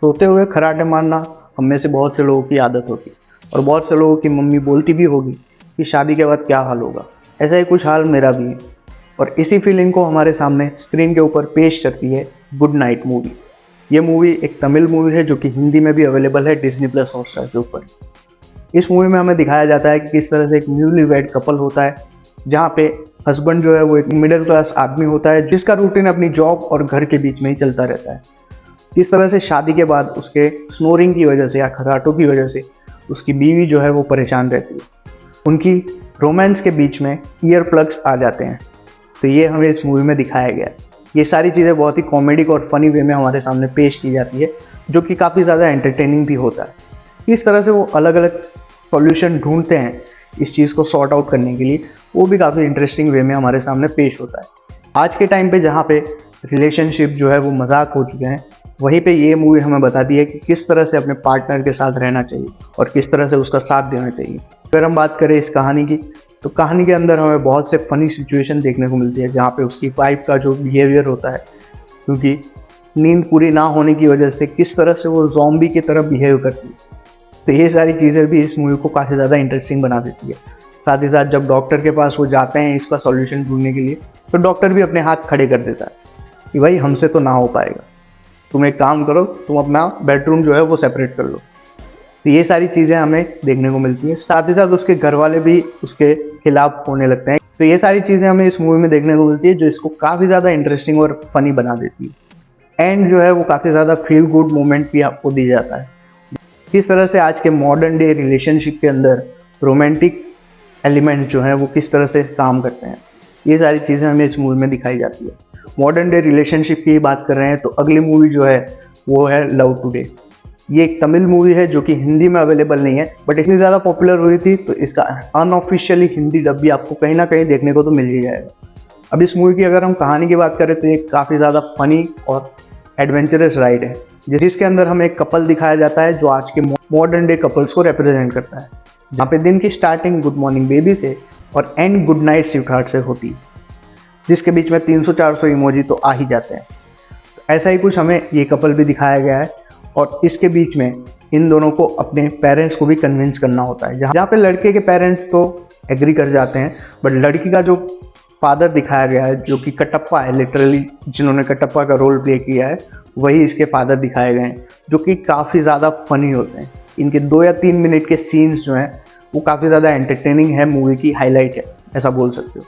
सोते हुए खर्राटे मारना हम में से बहुत से लोगों की आदत होती है और बहुत से लोगों की मम्मी बोलती भी होगी कि शादी के बाद क्या हाल होगा। ऐसा ही कुछ हाल मेरा भी है और इसी फीलिंग को हमारे सामने स्क्रीन के ऊपर पेश करती है गुड नाइट मूवी। ये मूवी एक तमिल मूवी है जो कि हिंदी में भी अवेलेबल है डिज्नी प्लस हॉटस्टार के ऊपर। इस मूवी में हमें दिखाया जाता है कि किस तरह से एक न्यूली वेड कपल होता है, जहाँ पे हस्बैंड जो है वो एक मिडिल क्लास आदमी होता है जिसका रूटीन अपनी जॉब और घर के बीच में ही चलता रहता है। इस तरह से शादी के बाद उसके स्नोरिंग की वजह से या खर्राटों की वजह से उसकी बीवी जो है वो परेशान रहती है। उनकी रोमांस के बीच में ईयर प्लग्स आ जाते हैं। तो ये हमें इस मूवी में दिखाया गया है। ये सारी चीज़ें बहुत ही कॉमेडिक और फनी वे में हमारे सामने पेश की जाती है, जो कि काफ़ी ज़्यादा एंटरटेनिंग भी होता है। इस तरह से वो अलग अलग सॉल्यूशन ढूंढते हैं इस चीज़ को सॉर्ट आउट करने के लिए, वो भी काफ़ी इंटरेस्टिंग वे में हमारे सामने पेश होता है। आज के टाइम पे जहाँ पे रिलेशनशिप जो है वो मजाक हो चुके हैं, वहीं पे ये मूवी हमें बताती है कि किस तरह से अपने पार्टनर के साथ रहना चाहिए और किस तरह से उसका साथ देना चाहिए। अगर हम बात करें इस कहानी की, तो कहानी के अंदर हमें बहुत से फनी सिचुएशन देखने को मिलती है, जहाँ पे उसकी वाइफ का जो बिहेवियर होता है, क्योंकि नींद पूरी ना होने की वजह से किस तरह से वो ज़ॉम्बी की तरह बिहेव करती है। तो ये सारी चीज़ें भी इस मूवी को काफ़ी ज़्यादा इंटरेस्टिंग बना देती है। साथ ही साथ जब डॉक्टर के पास वो जाते हैं इसका सॉल्यूशन ढूंढने के लिए, तो डॉक्टर भी अपने हाथ खड़े कर देता है कि भाई हमसे तो ना हो पाएगा, तुम एक काम करो, तुम अपना बेडरूम जो है वो सेपरेट कर लो। तो ये सारी चीज़ें हमें देखने को मिलती हैं। साथ ही साथ उसके घर वाले भी उसके खिलाफ होने लगते हैं। तो ये सारी चीज़ें हमें इस मूवी में देखने को मिलती है, जो इसको काफ़ी ज़्यादा इंटरेस्टिंग और फनी बना देती है। एंड जो है वो काफ़ी ज़्यादा फील गुड मोमेंट भी आपको दी जाता है। किस तरह से आज के मॉडर्न डे रिलेशनशिप के अंदर रोमांटिक एलिमेंट जो हैं वो किस तरह से काम करते हैं, ये सारी चीज़ें हमें इस मूवी में दिखाई जाती है। मॉडर्न डे रिलेशनशिप की बात कर रहे हैं तो अगली मूवी जो है वो है लव टुडे। ये एक तमिल मूवी है जो कि हिंदी में अवेलेबल नहीं है, बट इतनी ज़्यादा पॉपुलर हुई थी तो इसका अनऑफिशियली हिंदी डब भी आपको कहीं ना कहीं देखने को तो मिल ही जाएगा। अब इस मूवी की अगर हम कहानी की बात करें तो ये काफ़ी ज़्यादा फनी और एडवेंचरस राइड है, जिसके अंदर हमें एक कपल दिखाया जाता है जो आज के मॉडर्न डे कपल्स को रिप्रेजेंट करता है, जहाँ पे दिन की स्टार्टिंग गुड मॉर्निंग बेबी से और एंड गुड नाइट स्वीटहार्ट से होती है, जिसके बीच में 300-400 इमोजी तो आ ही जाते हैं। तो ऐसा ही कुछ हमें ये कपल भी दिखाया गया है और इसके बीच में इन दोनों को अपने पेरेंट्स को भी कन्विंस करना होता है, जहाँ पे लड़के के पेरेंट्स तो एग्री कर जाते हैं, बट लड़की का जो फादर दिखाया गया है जो कि कटप्पा है, लिटरली जिन्होंने कटप्पा का रोल प्ले किया है वही इसके फादर दिखाए गए हैं, जो कि काफ़ी ज़्यादा फनी होते हैं। इनके 2 या 3 मिनट के सीन्स जो हैं वो काफ़ी ज़्यादा एंटरटेनिंग है, मूवी की हाईलाइट है ऐसा बोल सकते हो।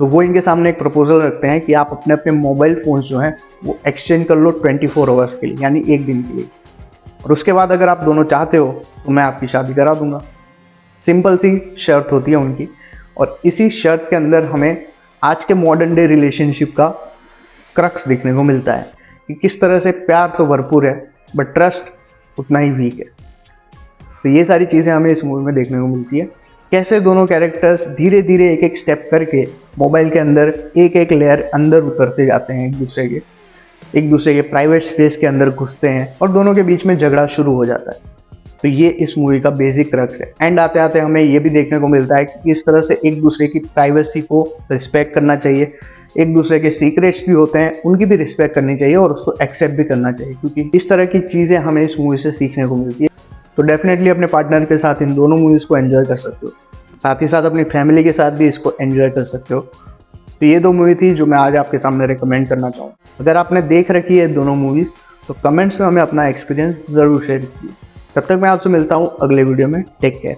तो वो इनके सामने एक प्रपोजल रखते हैं कि आप अपने अपने मोबाइल फ़ोन्स जो हैं वो एक्सचेंज कर लो 24 आवर्स के लिए, यानी एक दिन के लिए, और उसके बाद अगर आप दोनों चाहते हो तो मैं आपकी शादी करा दूंगा। सिंपल सी शर्त होती है उनकी, और इसी शर्त के अंदर हमें आज के मॉडर्न डे रिलेशनशिप का क्रक्स देखने को मिलता है कि किस तरह से प्यार तो भरपूर है बट ट्रस्ट उतना ही वीक है। तो ये सारी चीज़ें हमें इस मूवी में देखने को मिलती है, कैसे दोनों कैरेक्टर्स धीरे धीरे एक एक स्टेप करके मोबाइल के अंदर एक एक लेयर अंदर उतरते जाते हैं, एक दूसरे के प्राइवेट स्पेस के अंदर घुसते हैं और दोनों के बीच में झगड़ा शुरू हो जाता है। तो ये इस मूवी का बेसिक क्रक्स है। एंड आते आते हमें ये भी देखने को मिलता है कि किस तरह से एक दूसरे की प्राइवेसी को रिस्पेक्ट करना चाहिए, एक दूसरे के सीक्रेट्स भी होते हैं उनकी भी रिस्पेक्ट करनी चाहिए और उसको एक्सेप्ट भी करना चाहिए, क्योंकि इस तरह की चीज़ें हमें इस मूवी से सीखने को मिलती है। तो डेफिनेटली अपने पार्टनर के साथ इन दोनों मूवीज़ को एंजॉय कर सकते हो, साथ ही साथ अपनी फैमिली के साथ भी इसको एंजॉय कर सकते हो। तो ये 2 मूवी थी जो मैं आज आपके सामने रिकमेंड करना चाहूँ। अगर आपने देख रखी है दोनों मूवीज़ तो कमेंट्स में हमें अपना एक्सपीरियंस ज़रूर शेयर कीजिए। तब तक मैं आपसे मिलता हूँ अगले वीडियो में। Take care.